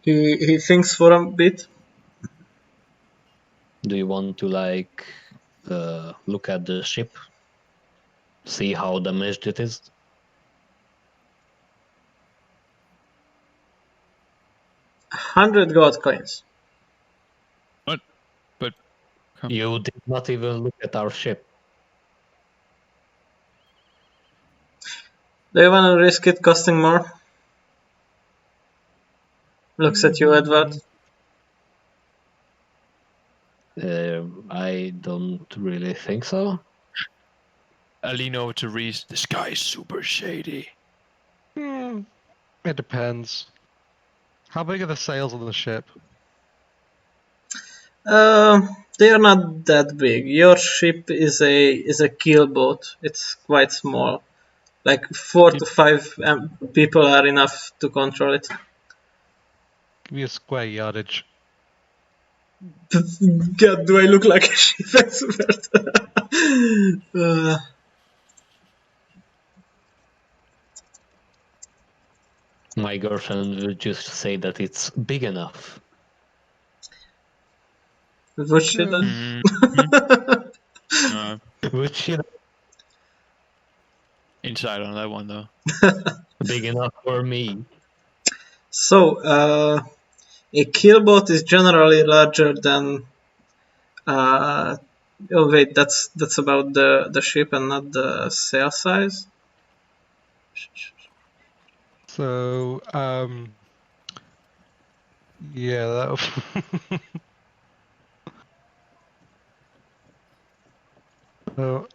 He thinks for a bit. Do you want to like look at the ship, see how damaged it is? $100 gold coins. What? But You did not even look at our ship. Do you want to risk it costing more? Looks at you, Edward. I don't really think so. I lean over to Reese. This guy is super shady. It depends. How big are the sails on the ship? They are not that big. Your ship is a keelboat. It's quite small. Like 4 to 5 people are enough to control it. Give me a square yardage. God, do I look like a ship expert? My girlfriend would just say that it's big enough. Would she though? Would she? Inside on that one though. Big enough for me. So, a keelboat is generally larger than. Oh wait, that's about the ship and not the sail size. So, yeah, that. So,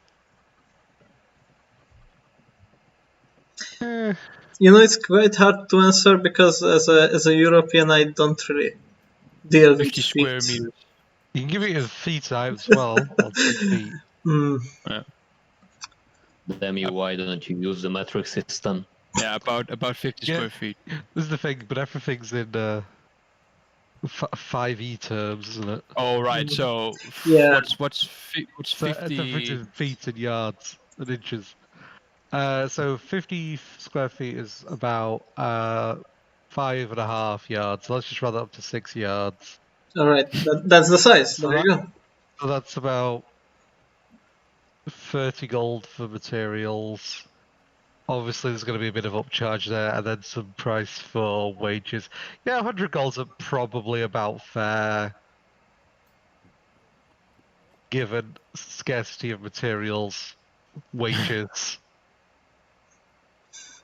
You know, it's quite hard to answer because as a European, I don't really deal with 50 square feet. meters. you can give it a feet type as well. On 6 feet. Damn you, why don't you use the metric system? Yeah, about 50 Yeah. square feet. This is the thing, but everything's in 5e terms, isn't it? Oh right, so Yeah. what's So everything's 50? in feet and yards and inches. So 50 square feet is about 5.5 yards. So let's just round that up to 6 yards. All right, that's the size. So There you go. So that's about 30 gold for materials. Obviously, there's going to be a bit of upcharge there, and then some price for wages. Yeah, 100 golds are probably about fair, given scarcity of materials, wages.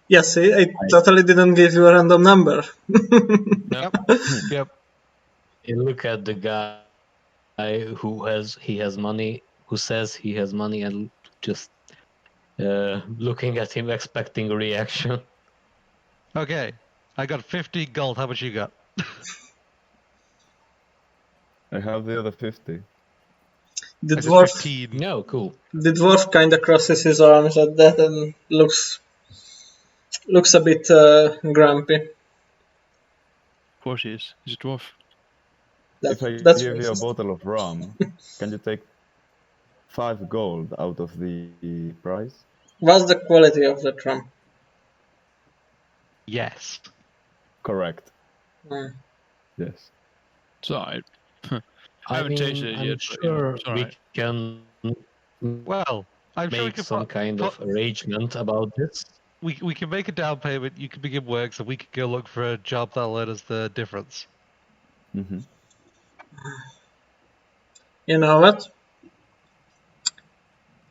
Yes, I totally didn't give you a random number. Yep. You look at the guy who has money, who says he has money, and just looking at him, expecting a reaction. Okay, I got 50 gold. How much you got? I have the other 50. The I got dwarf, 15. No, cool. the dwarf kind of crosses his arms at that and looks a bit grumpy. Of course he is. He's a dwarf. If I That's give you a racist. bottle of rum, can you take 5 gold out of the price? What's the quality of the drum? Yes. Correct. Hmm. Yes. It's alright. I I haven't mean, tasted it I'm yet, but, you know, sure it's we alright. can Well, I'm sure we make can some kind of arrangement about this. we can make a down payment. You can begin work, so we could go look for a job that'll let us the difference. Mm-hmm. You know what?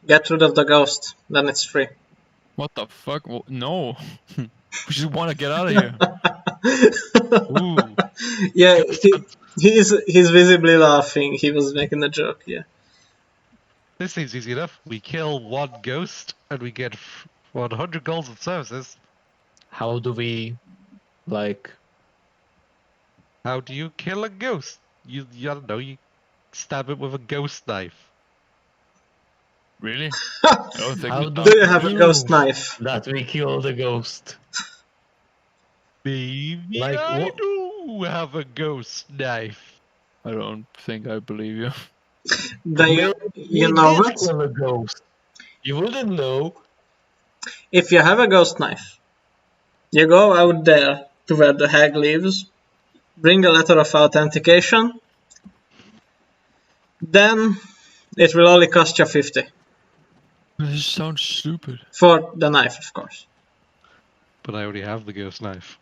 Get rid of the ghost, then it's free. What the fuck? Well, no. We just want to get out of here. Ooh. Yeah, he's visibly laughing. He was making a joke. Yeah. This seems easy enough. We kill one ghost and we get 100 golds of services. How do we, like, How do you kill a ghost? You don't know, you stab it with a ghost knife. Really? I don't think. how Do you have a we ghost prove knife? that we killed the ghost? Maybe Like, I what- do have a ghost knife. I don't think I believe you. Then you We know did what? kill a ghost. You wouldn't know. If you have a ghost knife, you go out there to where the hag lives, bring a letter of authentication, then it will only cost you 50 This sounds stupid. for the knife, of course. But I already have the ghost knife.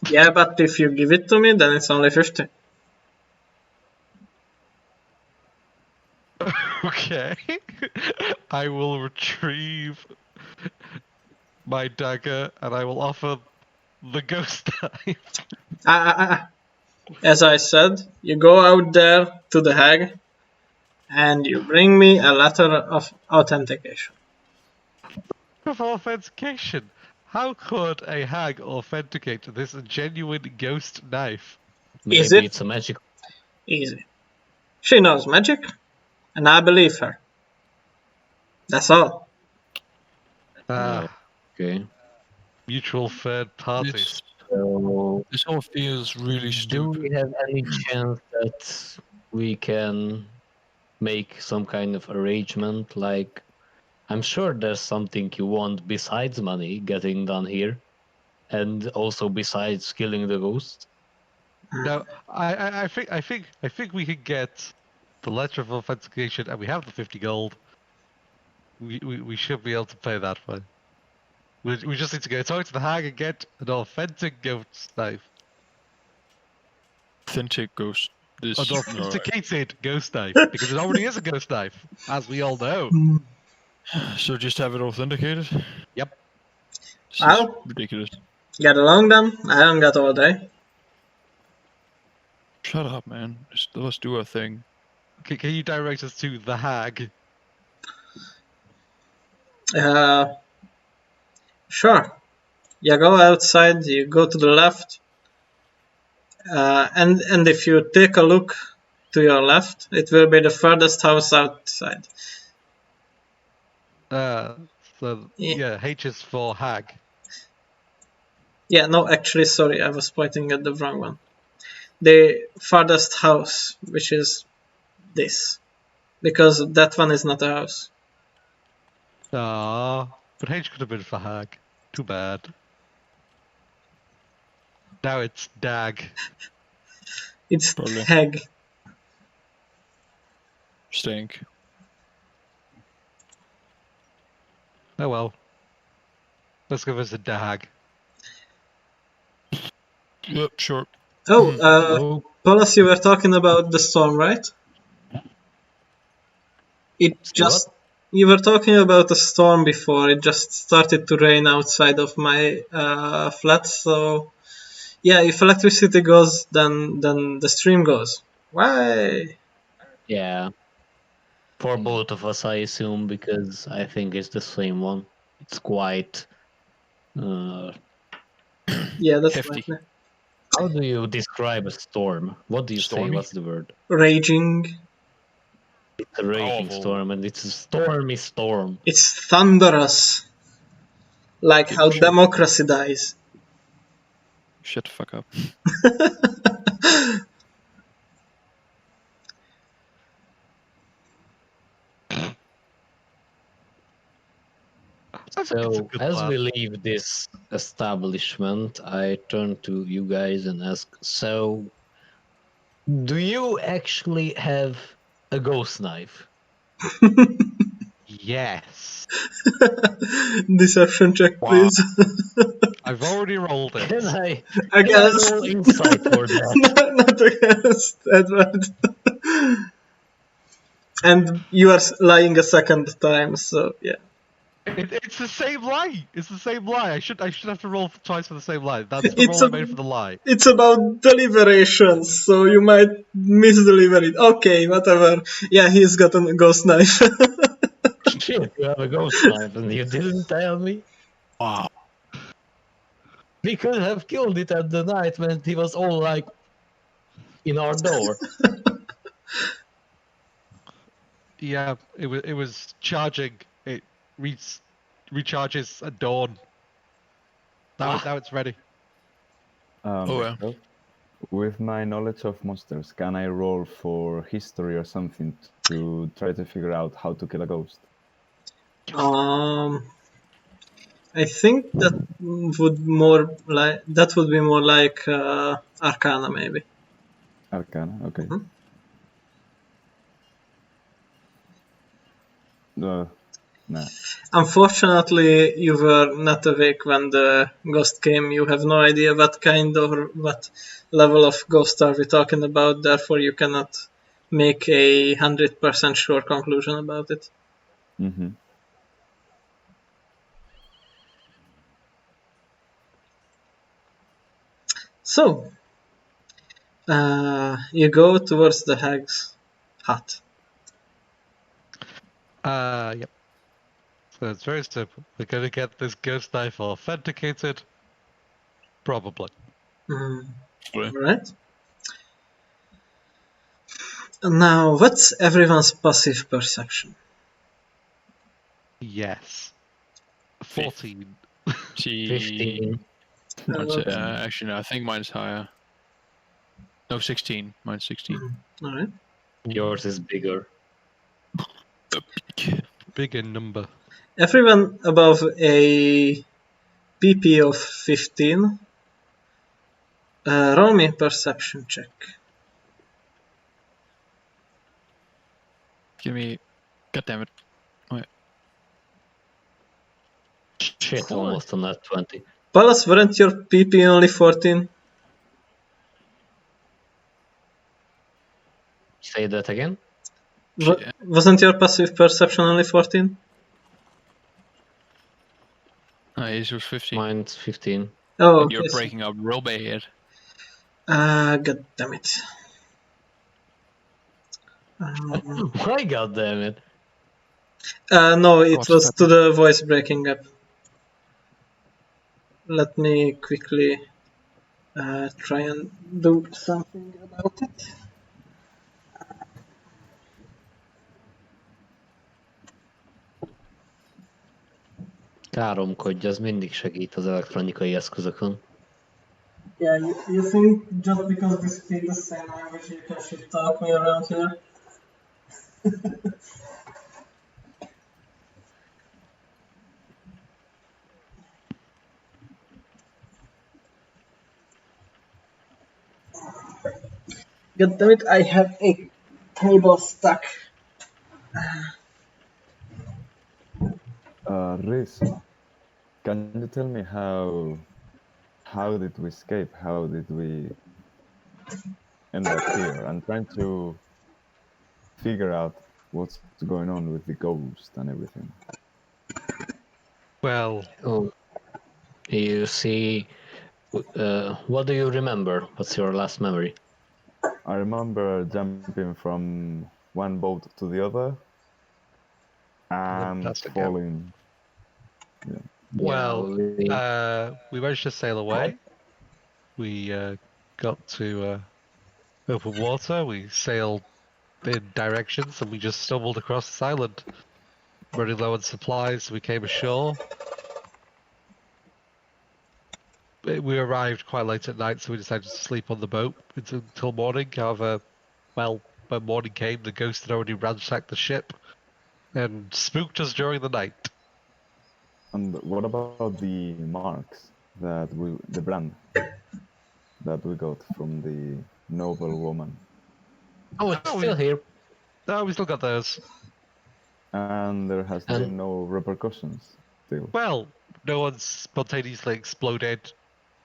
Yeah, but if you give it to me, then it's only 50. Okay. I will retrieve my dagger and I will offer the ghost knife. As I said, you go out there to the hag and you bring me a letter of authentication. Of authentication. How could a hag authenticate this genuine ghost knife? Is Maybe it? it's a magic. Easy. She knows magic, and I believe her. That's all. Ah, Okay. mutual third party. This, So, this all feels really do stupid. we have any chance that we can make some kind of arrangement? Like, I'm sure there's something you want besides money getting done here, and also besides killing the ghost. No, I think we could get the letter of authentication, and we have the 50 gold. We should be able to pay that fine. We just need to go talk to the hag and get an authentic ghost knife. Authentic ghost. This. An Alright. authenticated ghost knife, because it already is a ghost knife, as we all know. So just have it authenticated? Yep. This is Well. ridiculous. Get along then. I haven't got all day. Shut up, man. Just let's do our thing. Can you direct us to the hag? Sure. You go outside, you go to the left, and if you take a look to your left, it will be the furthest house outside. So yeah, H is for hag. Yeah, no, actually, sorry, I was pointing at the wrong one. The farthest house, which is this, because that one is not a house. Ah, but H could have been for hag. Too bad. Now it's dag. It's Probably. hag. Stink. Oh well. Let's go visit dag. Yep, sure. Oh, Oh, Paulus, you were talking about the storm, right? It just... You were talking about a storm before. It just started to rain outside of my flat, so... Yeah, if electricity goes, then the stream goes. Why? yeah. For both of us, I assume, because I think it's the same one. It's quite. Yeah, that's Hefty. likely. How do you describe a storm? What do you say? Stormy? What's the word? Raging. It's a raging Powerful. storm, and it's a stormy storm. It's thunderous. Like how Shut- democracy dies. Shut the fuck up. I think it's a So, good as plan. we leave this establishment, I turn to you guys and ask, so, do you actually have a ghost knife? Yes. Deception check, please. I've already rolled it. Can I Against. roll insight for that? Not against, Edward. And you are lying a second time, so yeah. It's the same lie. It's the same lie. I should have to roll twice for the same lie. That's the It's roll I a- made for the lie. It's about deliberations, so you might misdeliver it. Okay, whatever. Yeah, he's got a ghost knife. Shit, you have a ghost knife and you didn't tell me? Wow. We could have killed it at the night when he was all like in our door. Yeah, it was charging. It recharges at dawn. Now it's ready. Oh, yeah. Viktor, with my knowledge of monsters, can I roll for history or something to try to figure out how to kill a ghost? I think that would be more like Arcana, maybe. Arcana, okay. Mhm. Nah. Unfortunately, you were not awake when the ghost came. You have no idea what kind or what level of ghost are we talking about. Therefore, you cannot make a 100% sure conclusion about it. Mm-hmm. So, you go towards the hag's hut. Yep. So it's very simple. We're gonna get this ghost knife authenticated. Probably. Alright. Now, what's everyone's passive perception? Yes. 14. She. 15. Okay. Actually, no. I think mine's higher. No, 16. Mine's 16. Alright. Yours is bigger. Bigger number. Everyone above a PP of 15, roll me a perception check. Give me. God damn it. Shit, almost on that 20. Palas, weren't your PP only 14? Say that again? Shit. Wasn't your passive perception only 14? No, his was 15. Mine's 15. Oh, And you're okay. breaking up real bad. God damn it. Why, goddammit? No, it What's was to happened? the voice breaking up. Let me quickly try and do something about it. Káromkodj, az mindig segít az elektronikai eszközökön. Yeah, you think just because we speak the same language you can shit talk me around here? God damn it, I have a table stuck. Riz, can you tell me how did we escape? How did we end up here? I'm trying to figure out what's going on with the ghost and everything. Well, Oh. You see... what do you remember? What's your last memory? I remember jumping from one boat to the other and that's the gap. falling. Well, Yeah, we managed to sail away. We got to open water. We sailed in directions, and we just stumbled across this island. Running low on supplies, we came ashore. We arrived quite late at night, so we decided to sleep on the boat until morning. However, well, when morning came, the ghost had already ransacked the ship and spooked us during the night. And what about the marks the brand that we got from the noble woman? Oh, it's still here. No, we still got those. And there has And- been no repercussions still. Well, no one's spontaneously exploded.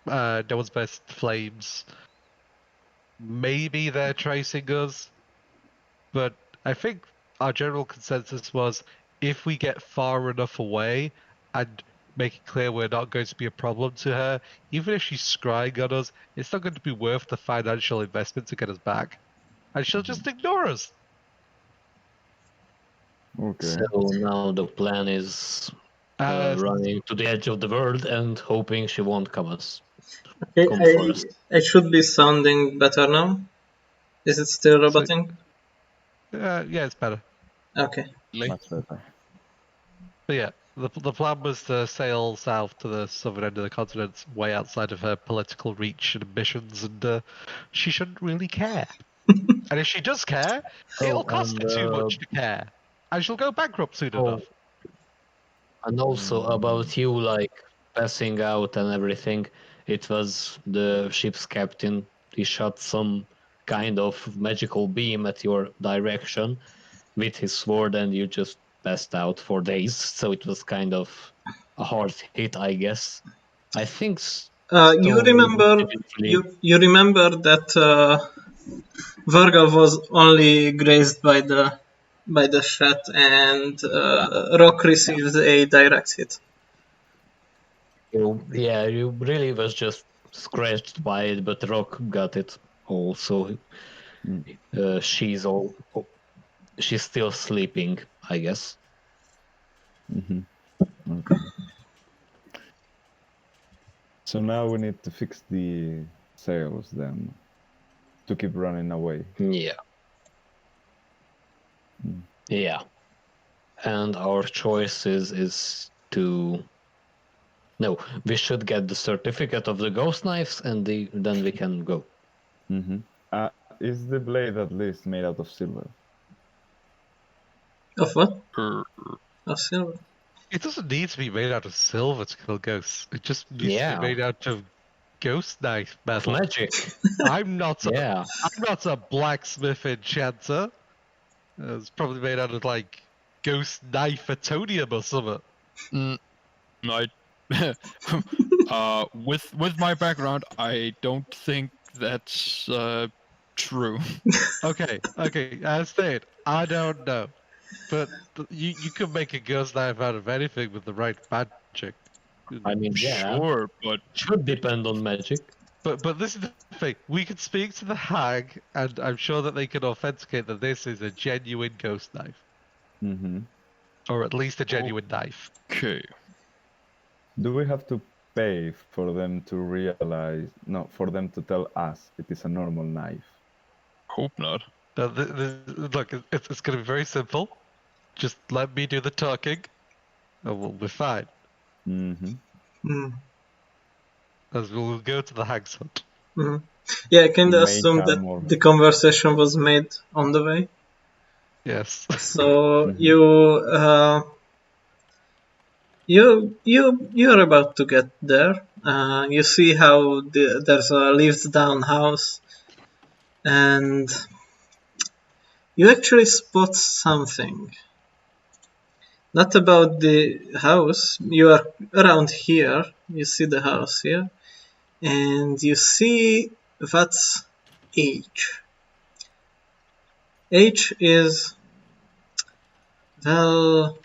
No one's burst flames. Maybe they're tracing us, but I think our general consensus was if we get far enough away and make it clear we're not going to be a problem to her, even if she's scrying on us, it's not going to be worth the financial investment to get us back. And she'll just ignore us. Okay. So now the plan is running to the edge of the world and hoping she won't come for us. I should be sounding better now. Is it still roboting? Yeah, it's better. Okay. Much better. But yeah, the plan was to sail south to the southern end of the continent, way outside of her political reach and ambitions, and she shouldn't really care. And if she does care, it'll cost her too much to care, and she'll go bankrupt soon enough. And also about you, like, passing out and everything, it was the ship's captain he shot some kind of magical beam at your direction with his sword, and you just passed out for days. So it was kind of a hard hit, I guess. I think You Stone remember definitely. you remember that Vargal was only grazed by the shot, and Rock received a direct hit. You really was just scratched by it, but Rock got it also. She's still sleeping, I guess. Okay. So now we need to fix the sails then to keep running away. Yeah. Yeah. And our choice is to. No, we should get the certificate of the ghost knives, and then we can go. Is the blade at least made out of silver? Of what? Er, Of silver. It doesn't need to be made out of silver to kill ghosts. It just needs to Yeah. be made out of ghost knife metal. Magic. I'm not Yeah. I'm not a blacksmith enchanter. It's probably made out of like ghost knife atonium or something. I, with my background, I don't think that's true. Okay, as stated, I don't know. But you could make a ghost knife out of anything with the right magic. I mean, yeah. Sure, but Should depend on magic. But this is the thing. We could speak to the hag, and I'm sure that they can authenticate that this is a genuine ghost knife. Or at least a genuine knife. okay. Do we have to pay for them to realize? No, for them to tell us it is a normal knife. Hope not. Now, look, it's going to be very simple. Just let me do the talking, and we'll be fine. As we'll go to the hag's hut. Yeah, I kind of Make assumed that armor. the conversation was made on the way. Yes. So you're about to get there. You see how there's a lived down house, and you actually spot something. Not about the house. You are around here. You see the house here, and you see that's H. H is, well,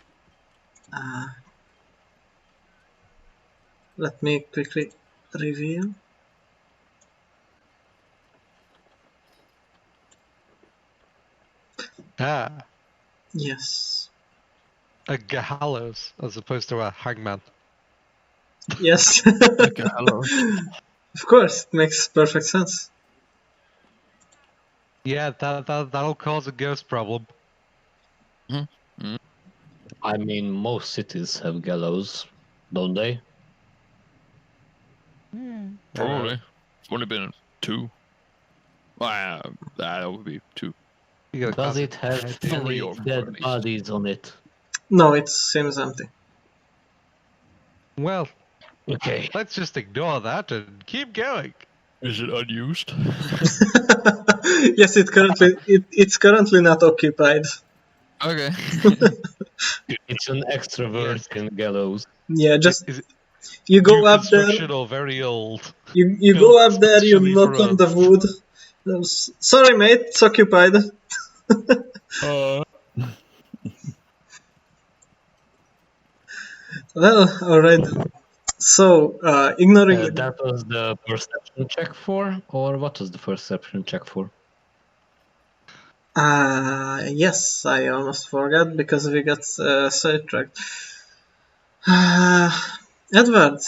let me quickly reveal. Ah, Yes. a gallows as opposed to a hangman. Yes. Okay, hello. Of course, it makes perfect sense. Yeah, that'll cause a ghost problem. I mean, most cities have gallows, don't they? Probably. It's only been 2. Wow, that would be 2. You got a Does classic it have idea. 3 any or 4 at dead least. bodies on it? No, it seems empty. Well, Okay. let's just ignore that and keep going. Is it unused? Yes, it's currently not occupied. Okay. It's an extrovert in gallows. Yeah, just Is it you go new up there. construction or very old? You built go up there. You specially knock for on the us? wood. Sorry, mate, it's occupied. Well, alright. So, ignoring it. That was the perception check for, or what was the perception check for? Yes, I almost forgot because we got sidetracked. Edward,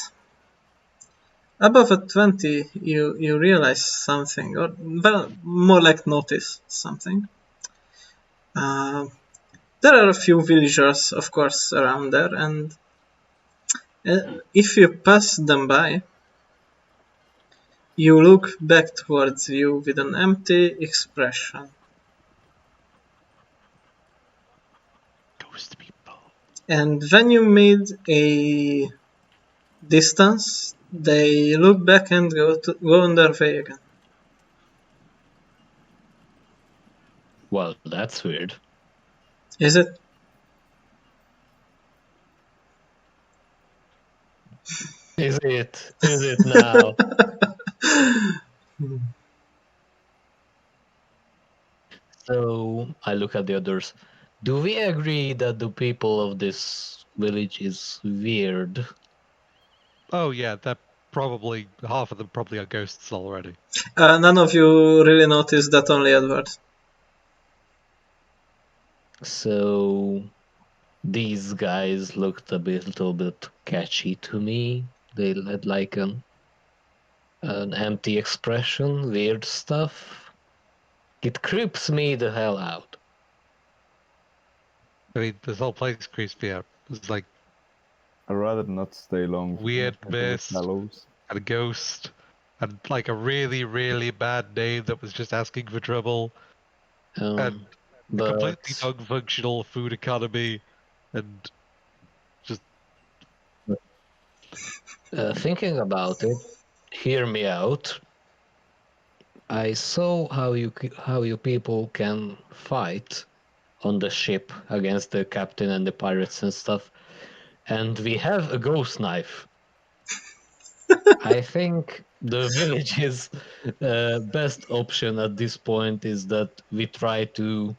above a 20, you realize something, or well, more like notice something. There are a few villagers, of course, around there, and if you pass them by, you look back towards you with an empty expression. Ghost people. And when you made a distance, they look back and go on their way again. Well, that's weird. Is it? Is it? Is it now? So I look at the others. Do we agree that the people of this village is weird? Oh yeah, that probably half of them probably are ghosts already. None of you really noticed that, only Edward. So these guys looked a little bit catchy to me. They had like an empty expression, weird stuff. It creeps me the hell out. I mean, this whole place creeps me out. It's like I'd rather not stay long weird at the mist Kalos. and a ghost and like a really, really bad name that was just asking for trouble and a completely But non-functional food economy and just thinking about it, hear me out. I saw how you people can fight on the ship against the captain and the pirates and stuff, and we have a ghost knife. I think the village's best option at this point is that we try to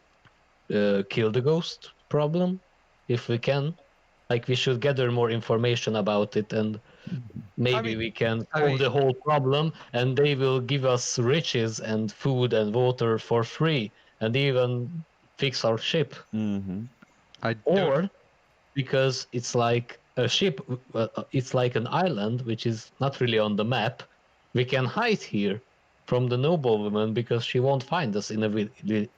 kill the ghost problem if we can. Like we should gather more information about it, and maybe we can solve the whole problem, and they will give us riches and food and water for free, and even fix our ship. Mm-hmm. I don't. Or because it's like a ship, it's like an island which is not really on the map. We can hide here from the noblewoman because she won't find us in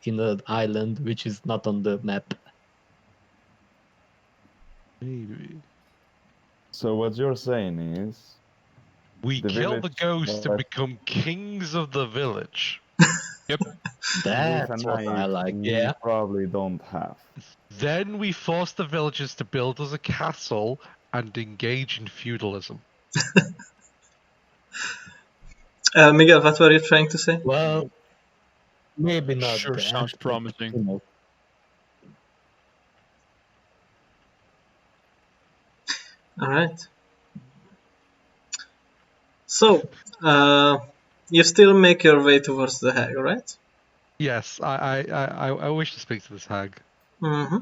in an island which is not on the map. Maybe. So what you're saying is We the kill the village ghost and that become kings of the village. Yep. with a That's what I knife like. we Yeah. probably don't have. Then we force the villagers to build us a castle and engage in feudalism. Miguel, what were you trying to say? Well, maybe not Sure that. sounds But, promising. you know, Alright. So, you still make your way towards the hag, right? Yes, I wish to speak to this hag. Mm-hmm.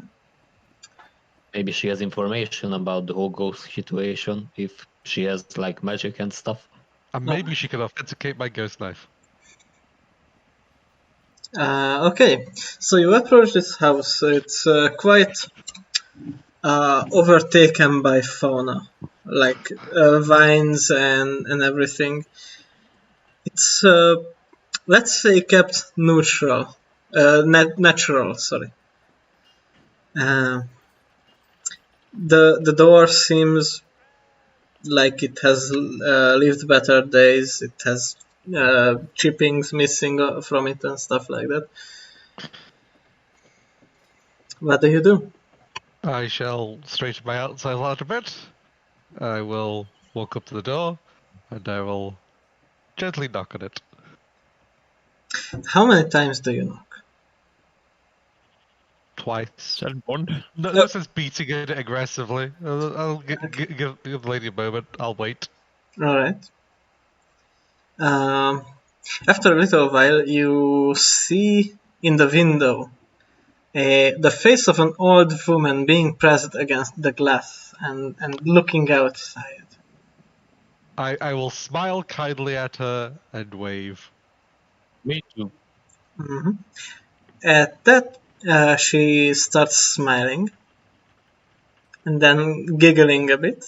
maybe she has information about the whole ghost situation. If she has like magic and stuff. And maybe she can authenticate my ghost knife. Okay, so you approach this house. It's quite overtaken by fauna, like vines and everything. It's let's say kept neutral, natural. Sorry. Uh, the door seems like it has lived better days. It has chippings missing from it and stuff like that. What do you do? I shall straighten my outside out a bit. I will walk up to the door and I will gently knock on it. How many times do you knock? Twice. Said one. No sense beating it aggressively. I'll give the lady a moment. I'll wait. Alright. After a little while, you see in the window the face of an old woman being pressed against the glass and looking outside. I will smile kindly at her and wave. Me too. Mhm. At that, she starts smiling and then giggling a bit.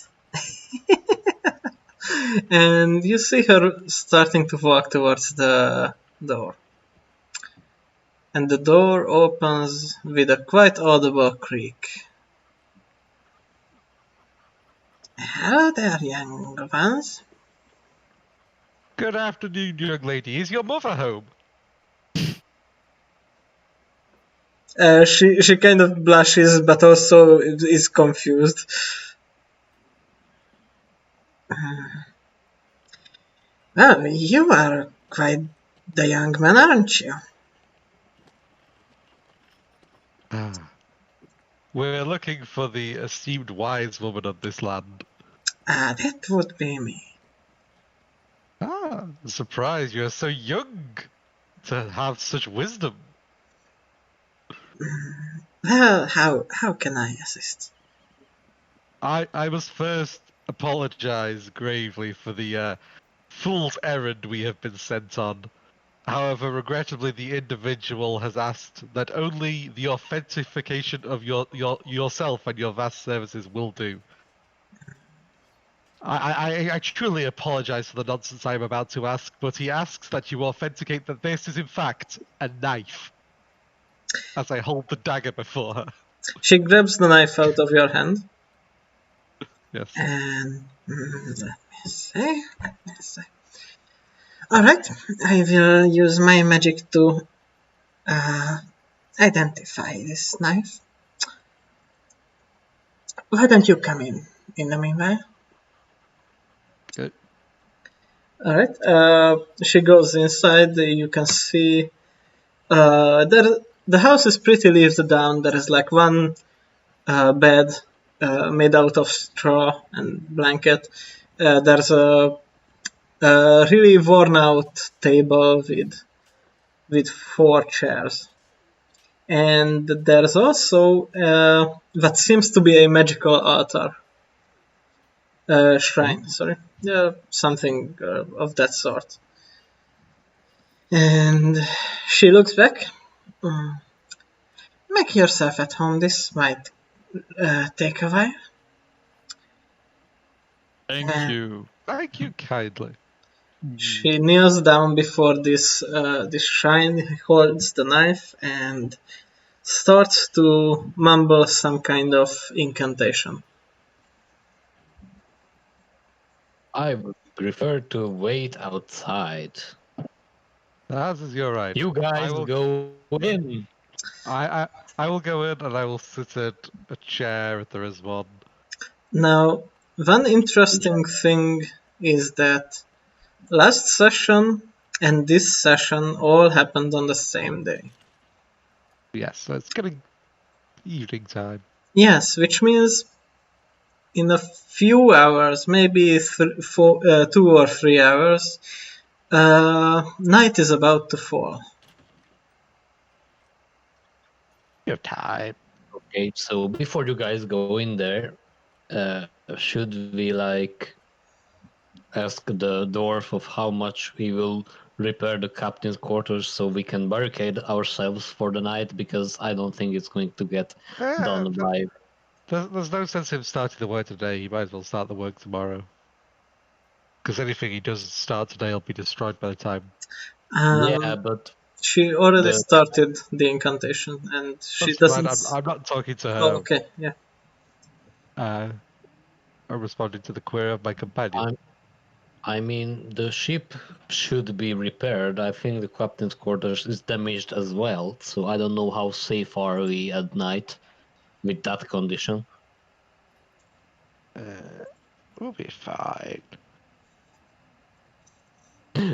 And you see her starting to walk towards the door. And the door opens with a quite audible creak. Hello there, young ones. Good afternoon, young lady. Is your mother home? She kind of blushes, but also is confused. Well, you are quite the young man, aren't you? We're looking for the esteemed wise woman of this land. That would be me. Surprised you're so young to have such wisdom. Well, how can I assist? I must first apologize gravely for the fool's errand we have been sent on. However, regrettably, the individual has asked that only the authentication of yourself and your vast services will do. I truly apologize for the nonsense I am about to ask, but he asks that you authenticate that this is in fact a knife. As I hold the dagger before her. She grabs the knife out of your hand. Yes. And let me see. Alright, I will use my magic to identify this knife. Why don't you come in the meanwhile? Good. Alright, she goes inside. You can see the house is pretty lived down. There is like one bed made out of straw and blanket. There's a really worn out table with 4 chairs. And there's also what seems to be a magical altar. Shrine, sorry. Something of that sort. And she looks back. Make yourself at home. This might take a while. Thank you. Thank you kindly. She kneels down before this shrine, holds the knife, and starts to mumble some kind of incantation. I would prefer to wait outside. As is your right. You guys go in. I will go in and I will sit at a chair if there is one. Now, one interesting thing is that last session and this session all happened on the same day. Yes, so it's getting evening time. Yes, which means in a few hours, maybe 2 or 3 hours, night is about to fall. You have time. Okay, so before you guys go in there, should we like ask the dwarf of how much we will repair the captain's quarters so we can barricade ourselves for the night? Because I don't think it's going to get done by. There's no sense in him starting the work today. He might as well start the work tomorrow. Because anything he doesn't start today will be destroyed by the time. Yeah, but She already started the incantation, and she That's doesn't. fine, I'm not talking to her. Oh, okay, yeah. I'm responding to the query of my companion. I mean, the ship should be repaired. I think the captain's quarters is damaged as well, so I don't know how safe are we at night with that condition. We'll be fine.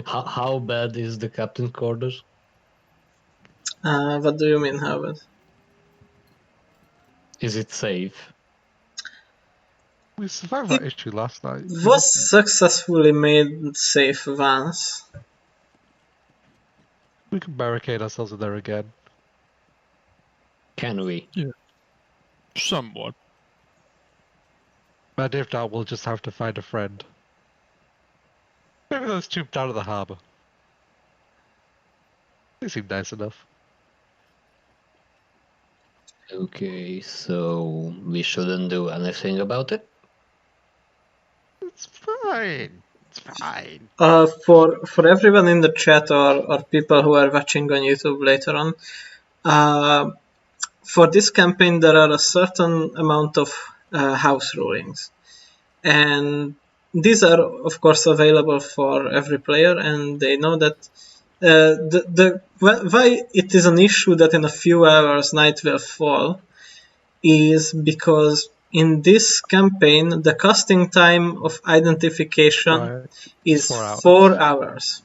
How bad is the captain's quarters? What do you mean, Howard? Is it safe? We survived that issue last night. Was successfully made safe once. We can barricade ourselves in there again. Can we? Somewhat. And if not, we'll just have to find a friend. Maybe those two down at the harbour. They seem nice enough. Okay, so we shouldn't do anything about it? It's fine. It's fine. For everyone in the chat or people who are watching on YouTube later on, for this campaign there are a certain amount of house rulings, and these are of course available for every player, and they know that why it is an issue that in a few hours night will fall is because in this campaign the casting time of identification is 4 hours.